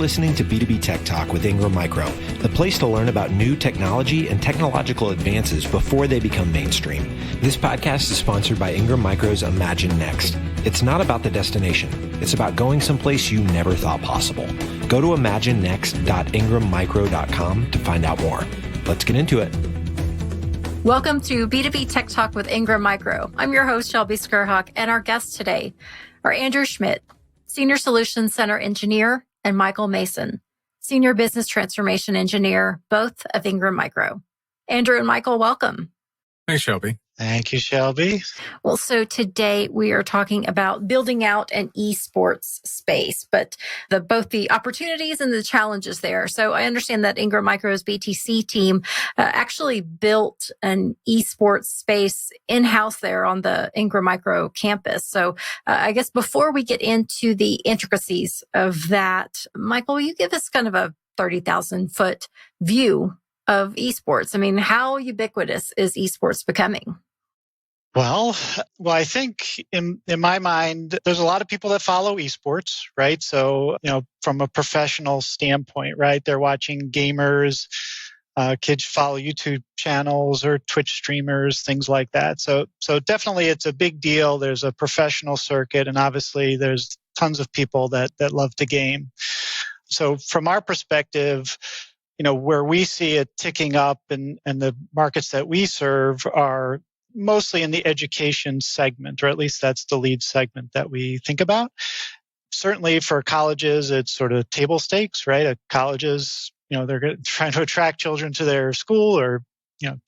listening to B2B Tech Talk with Ingram Micro, the place to learn about new technology and technological advances before they become mainstream. This podcast is sponsored by Ingram Micro's Imagine Next. It's not about the destination. It's about going someplace you never thought possible. Go to imaginenext.ingrammicro.com to find out more. Let's get into it. Welcome to B2B Tech Talk with Ingram Micro. I'm your host, Shelby Skrhak, and our guests today are Andrew Schmidt, Senior Solutions Center Engineer, and Michael Mason, Senior Business Transformation Engineer, both of Ingram Micro. Andrew and Michael, welcome. Thanks, Shelby. Thank you, Shelby. Well, so today we are talking about building out an esports space, but both the opportunities and the challenges there. So I understand that Ingram Micro's BTC team actually built an esports space in-house there on the Ingram Micro campus. So I guess before we get into the intricacies of that, Michael, will you give us kind of a 30,000-foot view of esports? I mean, how ubiquitous is esports becoming? Well, I think in my mind, there's a lot of people that follow esports, right? So, from a professional standpoint, right? They're watching gamers, kids follow YouTube channels or Twitch streamers, things like that. So definitely it's a big deal. There's a professional circuit, and obviously there's tons of people that love to game. So from our perspective, where we see it ticking up and the markets that we serve are mostly in the education segment, or at least that's the lead segment that we think about. Certainly for colleges, it's sort of table stakes, right? Colleges, they're trying to attract children to their school, or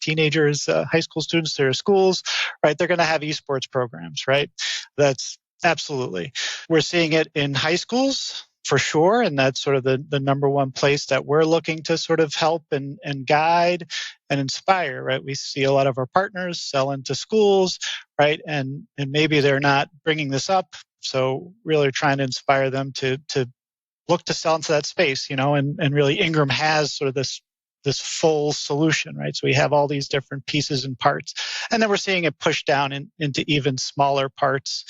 teenagers, high school students to their schools, right? They're going to have esports programs, right? That's absolutely. We're seeing it in high schools, for sure, and that's sort of the number one place that we're looking to sort of help and guide and inspire, right? We see a lot of our partners sell into schools, right? And maybe they're not bringing this up, so really trying to inspire them to look to sell into that space, and really Ingram has sort of this full solution, right? So we have all these different pieces and parts, and then we're seeing it push down into even smaller parts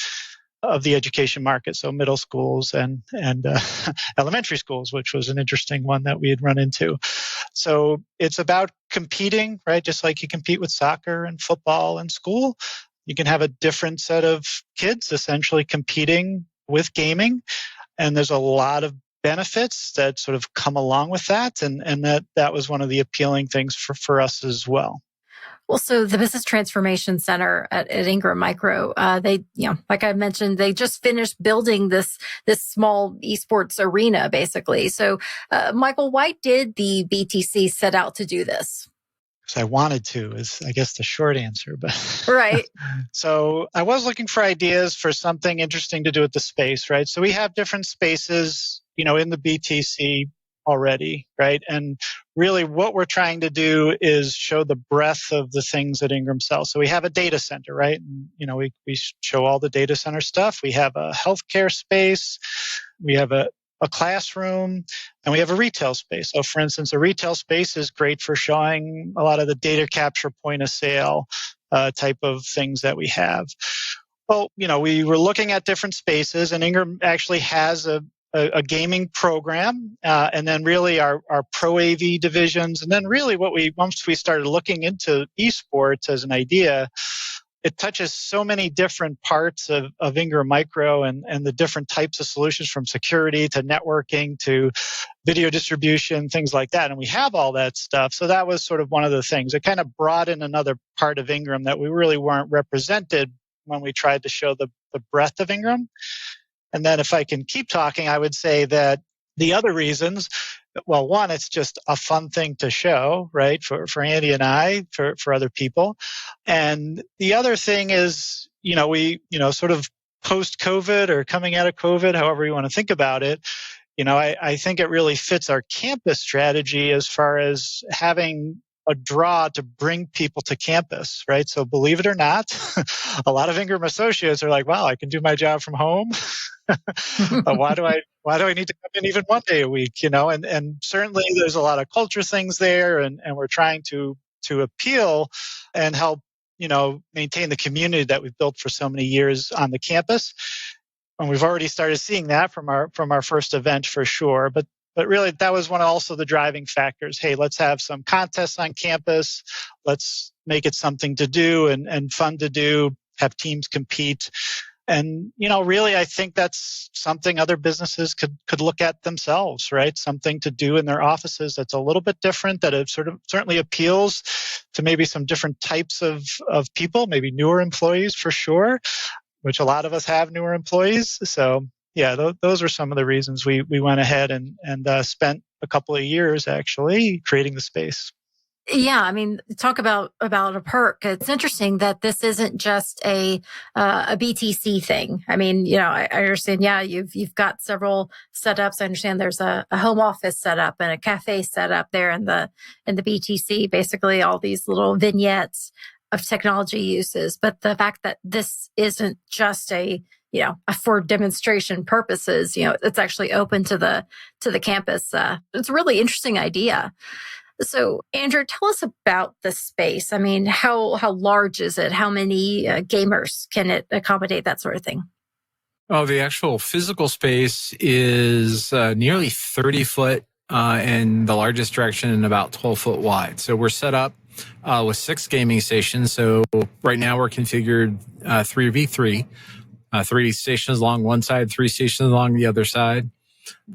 of the education market, so middle schools and elementary schools, which was an interesting one that we had run into. So it's about competing, right? Just like you compete with soccer and football in school, you can have a different set of kids essentially competing with gaming, and there's a lot of benefits that sort of come along with that, and that was one of the appealing things for us as well. Well, so the Business Transformation Center at Ingram Micro, they, like I mentioned, they just finished building this small esports arena, basically. So, Michael, why did the BTC set out to do this? Because I wanted to, is I guess the short answer. But right. So I was looking for ideas for something interesting to do with the space, right? So we have different spaces, in the BTC already, right? And really what we're trying to do is show the breadth of the things that Ingram sells. So we have a data center, right? And, we show all the data center stuff. We have a healthcare space. We have a classroom, and we have a retail space. So for instance, a retail space is great for showing a lot of the data capture point of sale type of things that we have. Well, we were looking at different spaces, and Ingram actually has a gaming program, and then really our pro AV divisions. And then really once we started looking into esports as an idea, it touches so many different parts of Ingram Micro and the different types of solutions, from security to networking to video distribution, things like that. And we have all that stuff. So that was sort of one of the things. It kind of brought in another part of Ingram that we really weren't represented when we tried to show the breadth of Ingram. And then if I can keep talking, I would say that the other reasons, well, one, it's just a fun thing to show, right, for Andy and I, for other people. And the other thing is, we, sort of post-COVID or coming out of COVID, however you want to think about it, I think it really fits our campus strategy as far as having a draw to bring people to campus, right? So believe it or not, a lot of Ingram associates are like, wow, I can do my job from home. Why do I need to come in even one day a week? And certainly there's a lot of culture things there, and we're trying to appeal and help, maintain the community that we've built for so many years on the campus. And we've already started seeing that from our first event for sure. But But really, that was one of also the driving factors. Hey, let's have some contests on campus. Let's make it something to do and fun to do, have teams compete. And, really, I think that's something other businesses could look at themselves, right? Something to do in their offices that's a little bit different, that it sort of certainly appeals to maybe some different types of people, maybe newer employees for sure, which a lot of us have newer employees. So, yeah, those are some of the reasons we went ahead and spent a couple of years actually creating the space. Yeah, I mean, talk about a perk. It's interesting that this isn't just a BTC thing. I mean, I understand. Yeah, you've got several setups. I understand there's a home office setup and a cafe setup there in the BTC. Basically, all these little vignettes of technology uses. But the fact that this isn't just for demonstration purposes, it's actually open to the campus. It's a really interesting idea. So, Andrew, tell us about the space. I mean, how large is it? How many gamers can it accommodate? That sort of thing. Oh, the actual physical space is nearly 30 foot in the largest direction and about 12 foot wide. So we're set up with 6 gaming stations. So right now we're configured 3v3, 3 stations along one side, 3 stations along the other side.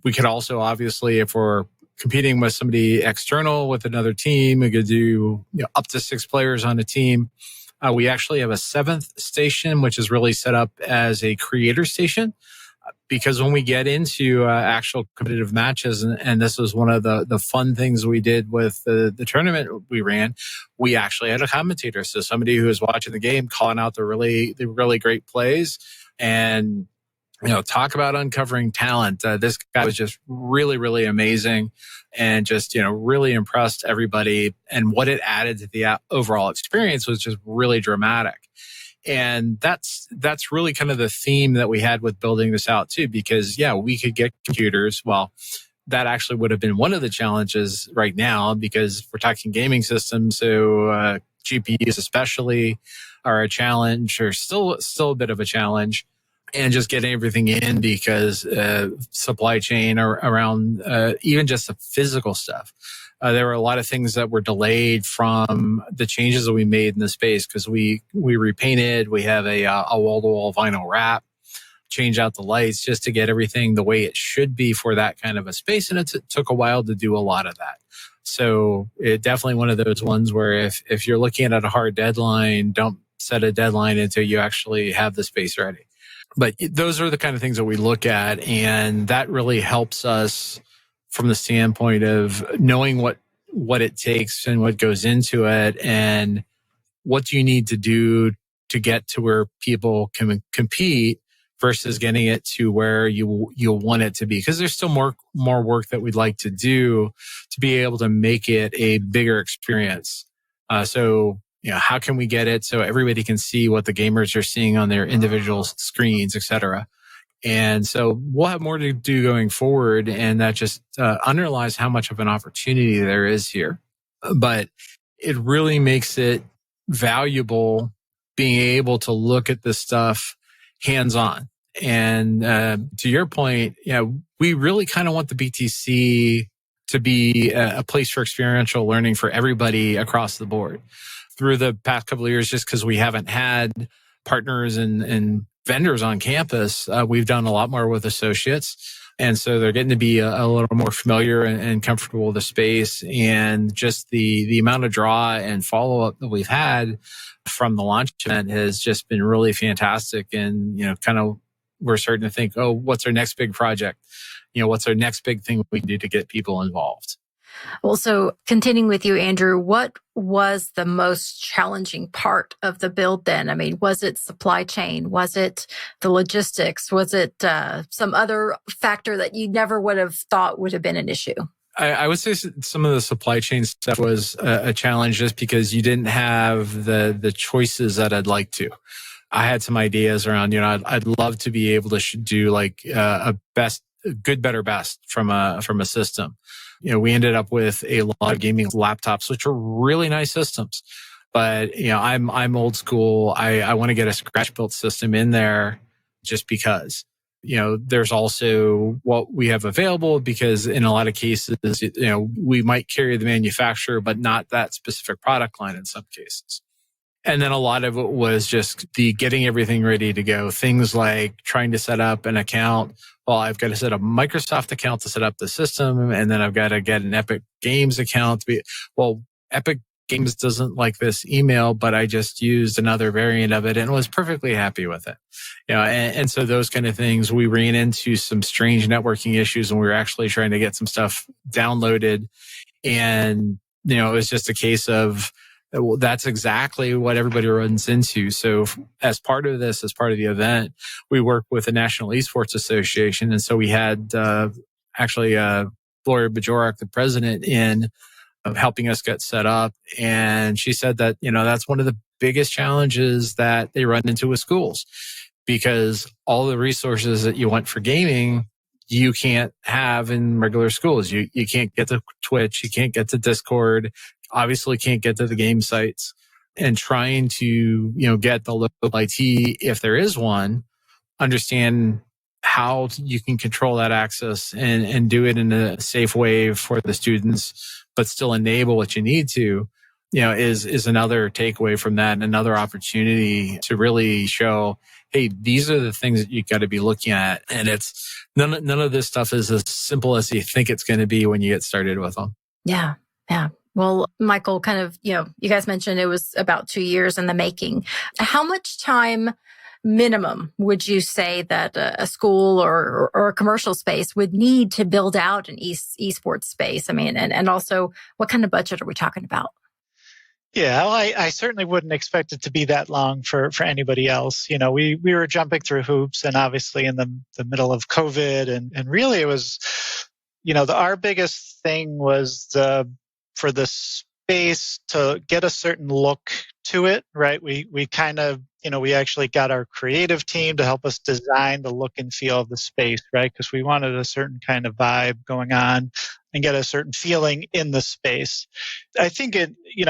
We could also, obviously, if we're competing with somebody external with another team, we could do up to 6 players on a team. We actually have a 7th station, which is really set up as a creator station, because when we get into actual competitive matches, and this was one of the fun things we did with the tournament we ran, we actually had a commentator. So somebody who was watching the game calling out the really great plays and talk about uncovering talent. This guy was just really, really amazing and just, really impressed everybody. And what it added to the overall experience was just really dramatic. And that's really kind of the theme that we had with building this out too, because we could get computers. Well, that actually would have been one of the challenges right now, because we're talking gaming systems. So GPUs especially are a challenge, or still a bit of a challenge. And just getting everything in, because supply chain around even just the physical stuff. There were a lot of things that were delayed from the changes that we made in the space, because we repainted. We have a wall-to-wall vinyl wrap, change out the lights just to get everything the way it should be for that kind of a space. And it took a while to do a lot of that. So it definitely one of those ones where if you're looking at a hard deadline, don't set a deadline until you actually have the space ready. But those are the kind of things that we look at, and that really helps us from the standpoint of knowing what it takes and what goes into it, and what do you need to do to get to where people can compete versus getting it to where you'll want it to be. Because there's still more work that we'd like to do to be able to make it a bigger experience. So how can we get it so everybody can see what the gamers are seeing on their individual screens, et cetera? And so we'll have more to do going forward, and that just underlies how much of an opportunity there is here. But it really makes it valuable being able to look at this stuff hands-on. And to your point, we really kind of want the BTC to be a place for experiential learning for everybody across the board. Through the past couple of years, just because we haven't had partners and vendors on campus, we've done a lot more with associates. And so they're getting to be a little more familiar and comfortable with the space. And just the amount of draw and follow-up that we've had from the launch event has just been really fantastic. And, kind of we're starting to think, what's our next big project? What's our next big thing we can do to get people involved? Well, so continuing with you, Andrew, what was the most challenging part of the build then? I mean, was it supply chain? Was it the logistics? Was it some other factor that you never would have thought would have been an issue? I would say some of the supply chain stuff was a challenge, just because you didn't have the choices that I'd like to. I had some ideas around, I'd love to be able to do like a good, better, best from a system. We ended up with a lot of gaming laptops, which are really nice systems. But, I'm old school. I want to get a scratch built system in there just because. There's also what we have available, because in a lot of cases, we might carry the manufacturer, but not that specific product line in some cases. And then a lot of it was just the getting everything ready to go. Things like trying to set up an account. Well, I've got to set up a Microsoft account to set up the system, and then I've got to get an Epic Games account. Epic Games doesn't like this email, but I just used another variant of it and was perfectly happy with it. And so those kind of things, we ran into some strange networking issues when we were actually trying to get some stuff downloaded. And, it was just a case of, well, that's exactly what everybody runs into. So as part of the event, we work with the National Esports Association. And so we had Gloria Bajorak, the president, in helping us get set up. And she said that, that's one of the biggest challenges that they run into with schools, because all the resources that you want for gaming, you can't have in regular schools. You can't get to Twitch. You can't get to Discord. Obviously can't get to the game sites. And trying to, get the local IT, if there is one, understand how you can control that access and do it in a safe way for the students, but still enable what you need to, is another takeaway from that, and another opportunity to really show, hey, these are the things that you got to be looking at. And it's none of this stuff is as simple as you think it's going to be when you get started with them. Yeah. Yeah. Well, Michael, kind of, you guys mentioned it was about 2 years in the making. How much time minimum would you say that a school or a commercial space would need to build out an esports space? I mean, and also what kind of budget are we talking about? Yeah, well, I certainly wouldn't expect it to be that long for anybody else. We were jumping through hoops, and obviously in the middle of COVID, and really it was, our biggest thing was for the space to get a certain look to it, right? We kind of, we actually got our creative team to help us design the look and feel of the space, right? Because we wanted a certain kind of vibe going on and get a certain feeling in the space. I think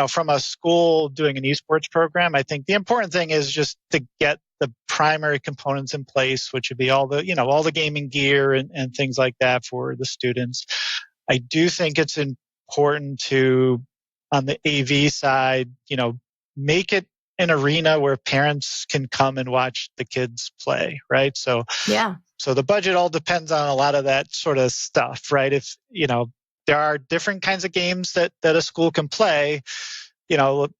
from a school doing an esports program, I think the important thing is just to get the primary components in place, which would be all the gaming gear and things like that for the students. I do think it's important to, on the AV side, make it an arena where parents can come and watch the kids play, right? So the budget all depends on a lot of that sort of stuff, right? If, there are different kinds of games that a school can play.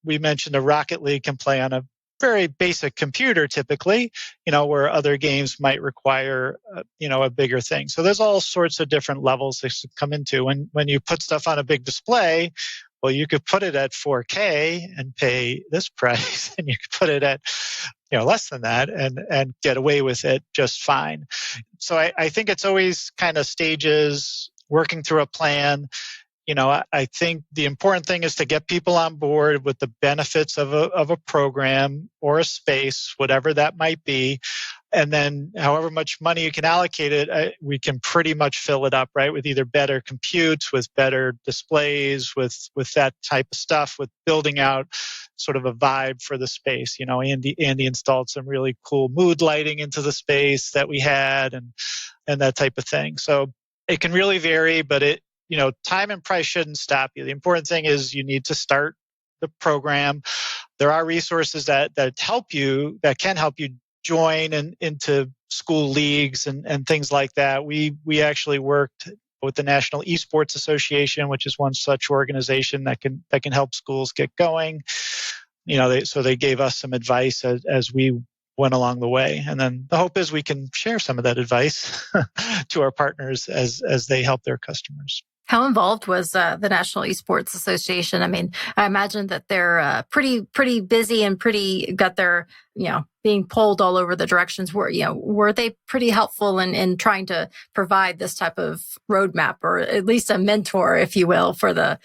We mentioned a Rocket League can play on a very basic computer typically, where other games might require, a bigger thing. So there's all sorts of different levels that come into when you put stuff on a big display. Well, you could put it at 4K and pay this price, and you could put it at, less than that and get away with it just fine. So I think it's always kind of stages, working through a plan. I think the important thing is to get people on board with the benefits of a program or a space, whatever that might be. And then however much money you can allocate it, we can pretty much fill it up, right? With either better compute, with better displays, with that type of stuff, with building out sort of a vibe for the space. Andy installed some really cool mood lighting into the space that we had and that type of thing. So it can really vary, but time and price shouldn't stop you. The important thing is you need to start the program. There are resources that can help you join into school leagues and things like that. We actually worked with the National Esports Association, which is one such organization that can help schools get going. They gave us some advice as we went along the way. And then the hope is we can share some of that advice to our partners as they help their customers. How involved was the National Esports Association? I mean, I imagine that they're pretty busy and got their, being pulled all over the directions. Were they pretty helpful in trying to provide this type of roadmap, or at least a mentor, if you will, for the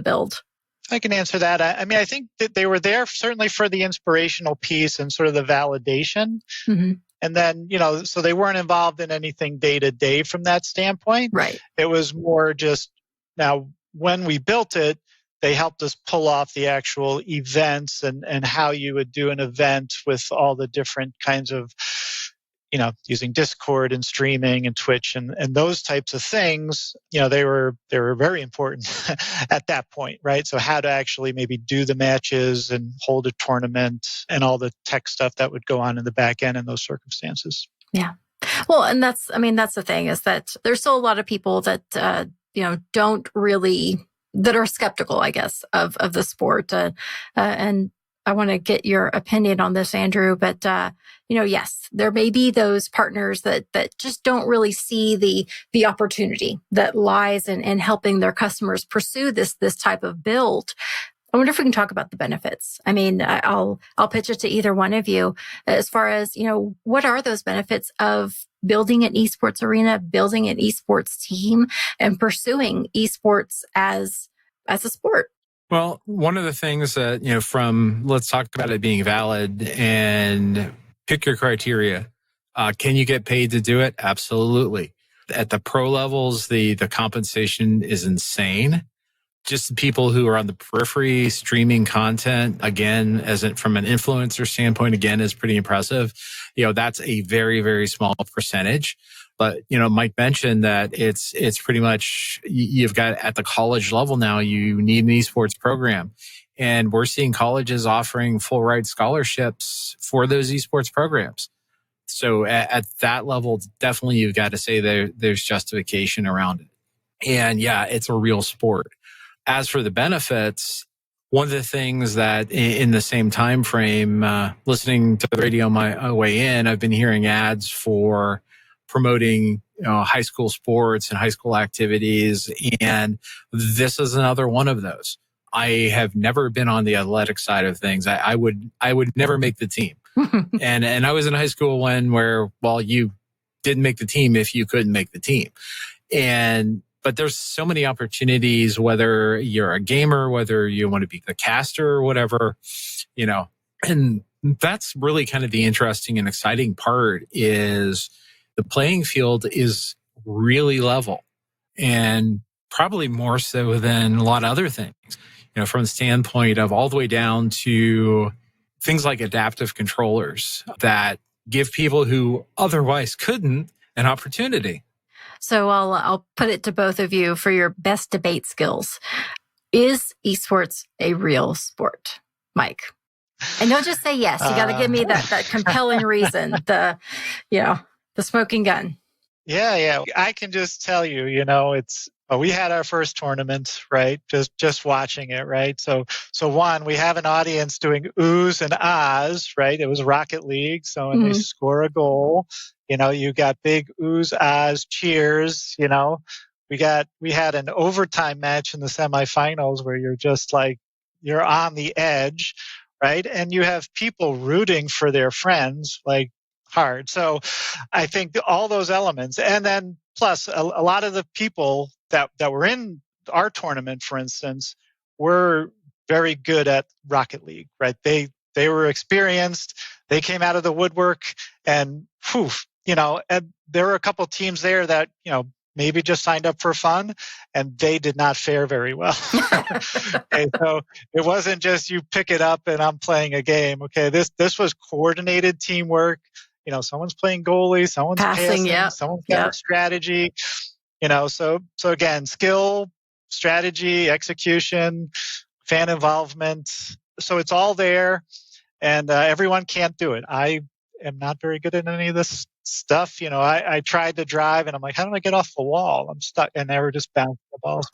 build? I can answer that. I think that they were there certainly for the inspirational piece and sort of the validation. Mm-hmm. And then, so they weren't involved in anything day to day from that standpoint. Right. It was more just, now when we built it, they helped us pull off the actual events and how you would do an event with all the different kinds of, using Discord and streaming and Twitch and those types of things, they were very important at that point, right? So how to actually maybe do the matches and hold a tournament and all the tech stuff that would go on in the back end in those circumstances. Yeah. Well, and that's the thing, is that there's still a lot of people that, don't really, that are skeptical, I guess, of the sport. And I want to get your opinion on this, Andrew, but, yes, there may be those partners that just don't really see the opportunity that lies in helping their customers pursue this type of build. I wonder if we can talk about the benefits. I mean, I'll pitch it to either one of you as far as, what are those benefits of building an esports arena, building an esports team, and pursuing esports as a sport? Well, one of the things that, let's talk about it being valid and pick your criteria. Can you get paid to do it? Absolutely. At the pro levels, the compensation is insane. Just the people who are on the periphery streaming content, again, from an influencer standpoint, again, is pretty impressive. That's a very, very small percentage. But, Mike mentioned that it's pretty much, you've got at the college level now, you need an esports program. And we're seeing colleges offering full ride scholarships for those esports programs. So at that level, definitely you've got to say there's justification around it. And yeah, it's a real sport. As for the benefits, one of the things that in the same time frame, listening to the radio on my way in, I've been hearing ads for promoting high school sports and high school activities, and this is another one of those. I have never been on the athletic side of things. I would never make the team, and I was in high school where you didn't make the team if you couldn't make the team, But there's so many opportunities, whether you're a gamer, whether you want to be the caster or whatever, and that's really kind of the interesting and exciting part is the playing field is really level, and probably more so than a lot of other things, from the standpoint of all the way down to things like adaptive controllers that give people who otherwise couldn't an opportunity. So I'll put it to both of you for your best debate skills. Is esports a real sport, Mike? And don't just say yes. You got to give me that compelling reason, the smoking gun. Yeah. I can just tell you, we had our first tournament, right? Just watching it, right? So one, we have an audience doing oohs and ahs, right? It was Rocket League. So when they score a goal, you got big oohs, ahs, cheers, we had an overtime match in the semifinals where you're just like, you're on the edge, right? And you have people rooting for their friends, like hard. So I think all those elements, and then plus a lot of the people that were in our tournament, for instance, were very good at Rocket League, right? They were experienced. They came out of the woodwork, and and there were a couple of teams there that, maybe just signed up for fun, and they did not fare very well. Okay, so it wasn't just you pick it up and I'm playing a game. Okay, this was coordinated teamwork. Someone's playing goalie, someone's passing, someone's got a strategy. So again, skill, strategy, execution, fan involvement. So it's all there, and everyone can't do it. I am not very good at any of this stuff. I tried to drive, and I'm like, how do I get off the wall? I'm stuck, and they were just bouncing the balls.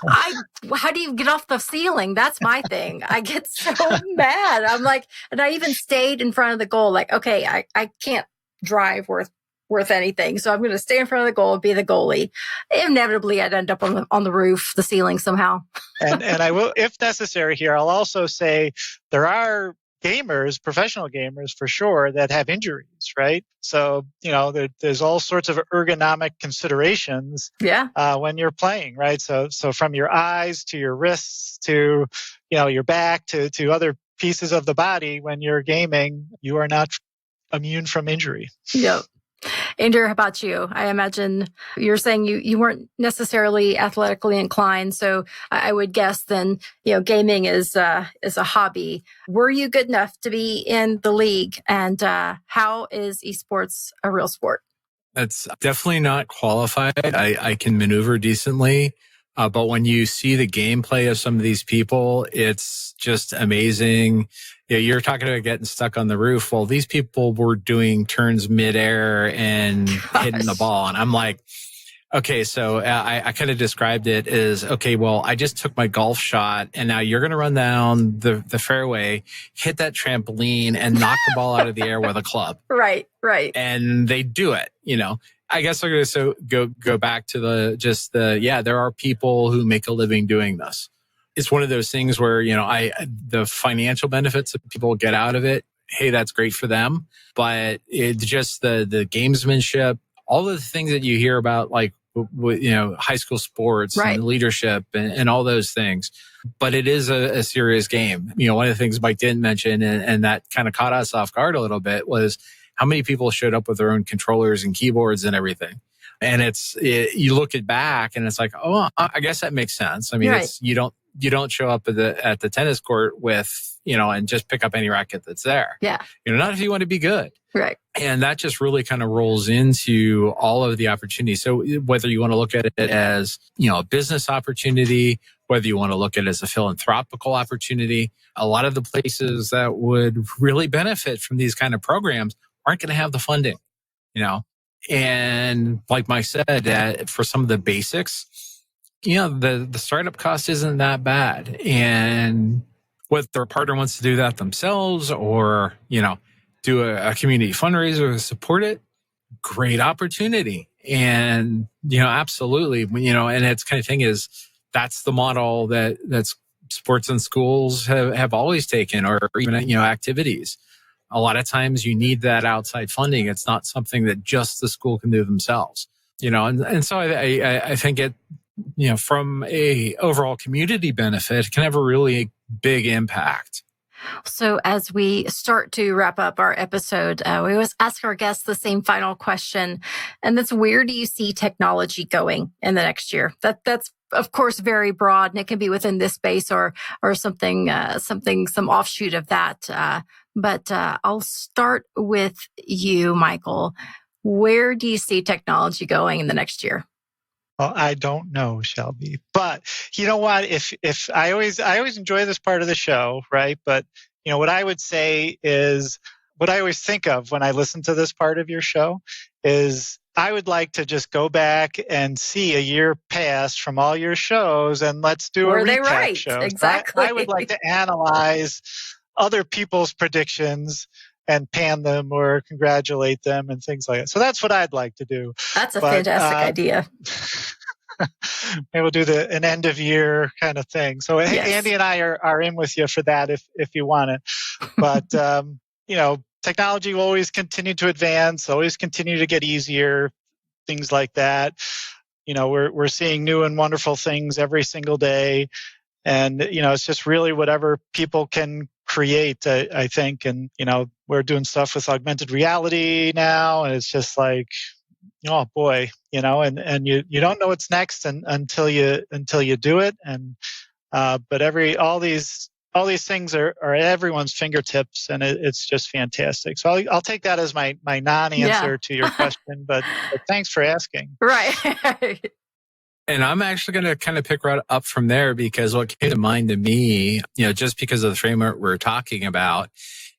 How do you get off the ceiling? That's my thing. I get so mad. I'm like, and I even stayed in front of the goal. Like, okay, I can't drive worth anything, so I'm going to stay in front of the goal and be the goalie. Inevitably, I'd end up on the roof, the ceiling somehow. and I will, if necessary, here I'll also say there are gamers, professional gamers for sure, that have injuries, right? So, there's all sorts of ergonomic considerations when you're playing, right? So from your eyes to your wrists to, your back to other pieces of the body, when you're gaming, you are not immune from injury. Yep. Andrew, how about you? I imagine you're saying you weren't necessarily athletically inclined, so I would guess then, gaming is a hobby. Were you good enough to be in the league? And how is esports a real sport? That's definitely not qualified. I can maneuver decently. But when you see the gameplay of some of these people, it's just amazing. You're talking about getting stuck on the roof. Well, these people were doing turns midair and hitting the ball. And I'm like, okay, so I kind of described it as, okay, well, I just took my golf shot and now you're going to run down the fairway, hit that trampoline and knock the ball out of the air with a club. Right. And they do it, I guess I'm going to go back to there are people who make a living doing this. It's one of those things where, the financial benefits that people get out of it, hey, that's great for them. But it's just the gamesmanship, all of the things that you hear about, like, high school sports and leadership and all those things. But it is a serious game. One of the things Mike didn't mention, and that kind of caught us off guard a little bit, was how many people showed up with their own controllers and keyboards and everything. And you look it back and it's like, oh, I guess that makes sense. I mean, you don't show up at the tennis court with, and just pick up any racket that's there. Yeah. Not if you want to be good. Right. And that just really kind of rolls into all of the opportunities. So whether you want to look at it as, a business opportunity, whether you want to look at it as a philanthropical opportunity, a lot of the places that would really benefit from these kind of programs aren't going to have the funding, And like Mike said, for some of the basics, the startup cost isn't that bad. And whether a partner wants to do that themselves or, do a community fundraiser to support it, great opportunity. And, absolutely, and it's kind of thing is that's the model that's sports and schools have always taken, or even, activities. A lot of times you need that outside funding. It's not something that just the school can do themselves, and so I think it, from a overall community benefit, can have a really big impact. So as we start to wrap up our episode, we always ask our guests the same final question. And that's, where do you see technology going in the next year? That's of course very broad, and it can be within this space or something, some offshoot of that. But I'll start with you, Michael. Where do you see technology going in the next year? Well, I don't know, Shelby, but you know what? If I always enjoy this part of the show, right? But what I would say is, what I always think of when I listen to this part of your show is, I would like to just go back and see a year pass from all your shows, and let's do a recap show. Exactly. I would like to analyze other people's predictions and pan them or congratulate them and things like that. So that's what I'd like to do. That's a fantastic idea. Maybe we'll do an end of year kind of thing. So yes. Andy and I are in with you for that if you want it. But, technology will always continue to advance, always continue to get easier, things like that. We're seeing new and wonderful things every single day. And, it's just really whatever people can create, I think. And, we're doing stuff with augmented reality now. And it's just like, oh boy, and you don't know what's next until you do it. And, but all these things are at everyone's fingertips, and it's just fantastic. So I'll take that as my non-answer to your question, but thanks for asking. Right. And I'm actually going to kind of pick right up from there, because what came to mind to me, just because of the framework we're talking about,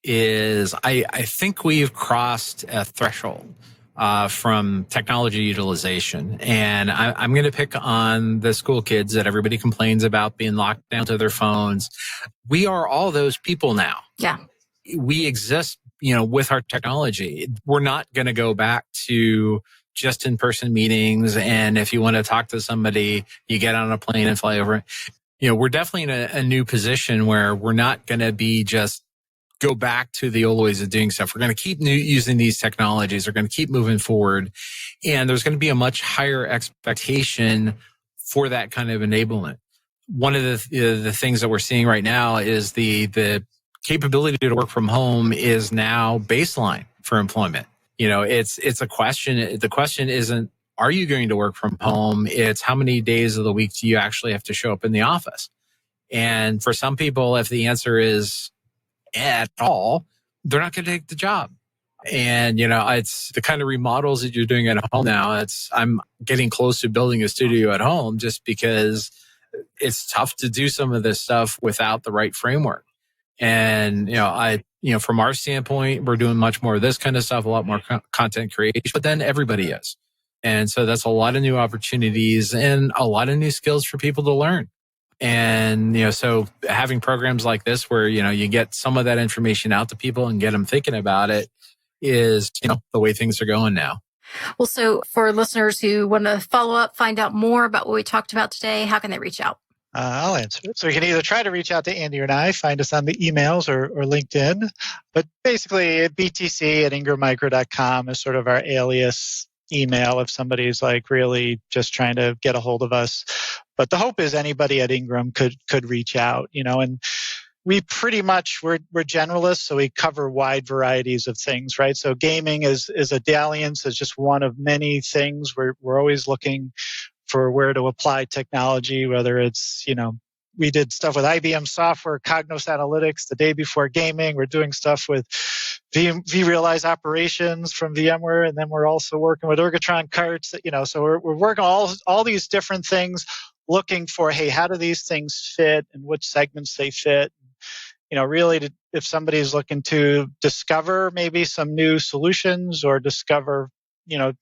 is I think we've crossed a threshold from technology utilization. And I'm going to pick on the school kids that everybody complains about being locked down to their phones. We are all those people now. Yeah. We exist, with our technology. We're not going to go back to just in-person meetings. And if you want to talk to somebody, you get on a plane and fly over. We're definitely in a new position where we're not going to be just go back to the old ways of doing stuff. We're going to keep using these technologies. We're going to keep moving forward. And there's going to be a much higher expectation for that kind of enablement. One of the things that we're seeing right now is the capability to work from home is now baseline for employment. It's a question. The question isn't, are you going to work from home? It's how many days of the week do you actually have to show up in the office? And for some people, if the answer is at all, they're not going to take the job. And, it's the kind of remodels that you're doing at home now. I'm getting close to building a studio at home just because it's tough to do some of this stuff without the right framework. And, from our standpoint, we're doing much more of this kind of stuff, a lot more content creation, but then everybody is. And so that's a lot of new opportunities and a lot of new skills for people to learn. And, so having programs like this where, you get some of that information out to people and get them thinking about it is, the way things are going now. Well, so for listeners who want to follow up, find out more about what we talked about today, how can they reach out? I'll answer it. So you can either try to reach out to Andy or I, find us on the emails or LinkedIn. But basically, btc@ingrammicro.com is sort of our alias email if somebody's like really just trying to get a hold of us. But the hope is anybody at Ingram could reach out, and we pretty much, we're generalists, so we cover wide varieties of things, right? So gaming is a dalliance, is just one of many things. We're always looking for where to apply technology, whether it's, we did stuff with IBM software, Cognos Analytics the day before gaming. We're doing stuff with vRealize operations from VMware, and then we're also working with Ergotron carts, so we're working all these different things, looking for, hey, how do these things fit and which segments they fit? Really, if somebody's looking to discover maybe some new solutions or discover,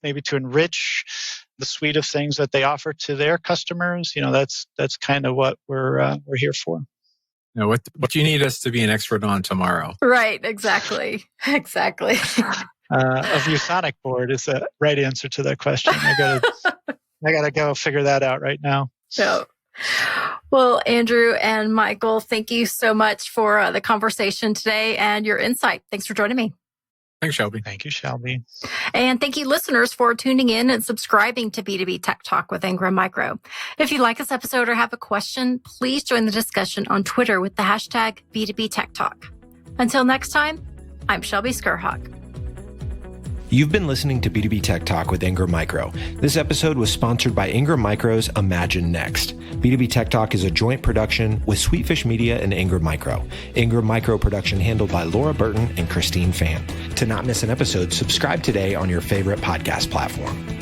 maybe to enrich the suite of things that they offer to their customers, that's kind of what we're here for. What do you need us to be an expert on tomorrow? Right, exactly. Exactly. A ViewSonic board is the right answer to that question. I gotta go figure that out right now. So, well, Andrew and Michael, thank you so much for the conversation today and your insight. Thanks for joining me. Thanks, Shelby. Thank you, Shelby. And thank you, listeners, for tuning in and subscribing to B2B Tech Talk with Ingram Micro. If you like this episode or have a question, please join the discussion on Twitter with the hashtag B2B Tech Talk. Until next time, I'm Shelby Skrhak. You've been listening to B2B Tech Talk with Ingram Micro. This episode was sponsored by Ingram Micro's Imagine Next. B2B Tech Talk is a joint production with Sweetfish Media and Ingram Micro. Ingram Micro production handled by Laura Burton and Christine Fan. To not miss an episode, subscribe today on your favorite podcast platform.